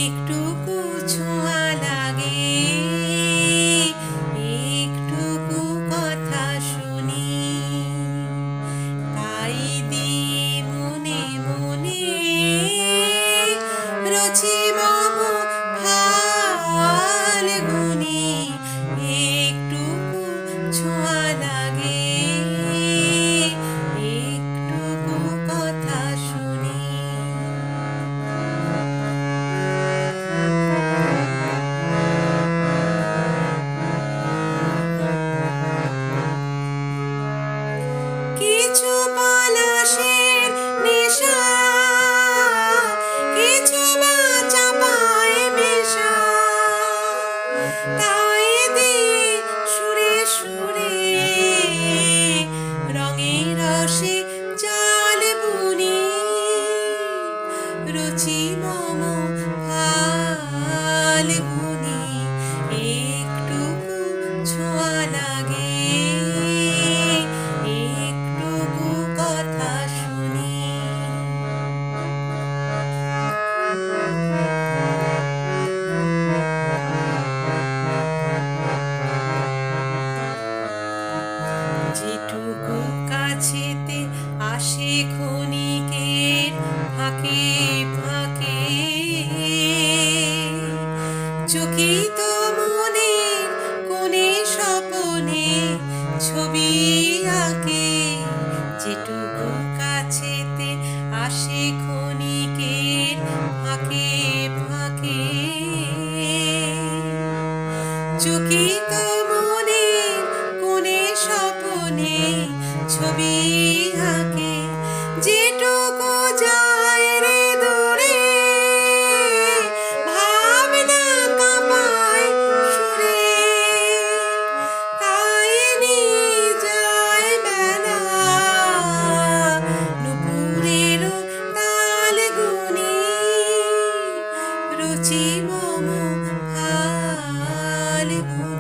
একটুকু ছোঁয়া লাগে, একটুকু কথা শুনি, তাই দিয়ে মনে মনে রচি মম ফাল্গুনি। একটুকু ছোঁয়া লাগে, একটুকু কথা শুনি। কিছু পলাশের নেশা, কিছু বা চাপায় মেশা, তাই দিয়ে সুরে সুরে রঙের রসে জাল বুনি। রুচি মম ফাল্গুনি, একটুকু ছোঁয়া লাগে, একটুকু কথা শুনি। যেটুকু কাছেতে আসে ক্ষণিকের ফাঁকে ফাঁকে, চকিত মনের কোণে স্বপনে ছবি আঁকে। যেটুকু কাছেতে আসে ক্ষণিকের ফাঁকে ফাঁকে, চকিত মনের কোণে স্বপনে ছবি আঁকে। যেটুকু যায় রে দূরে, ভাবনা কাঁপায় সুরে, তাই নিয়ে যায় বেলা নুপুরের তাল গুনি। রুচি মম ফাল্গুনি।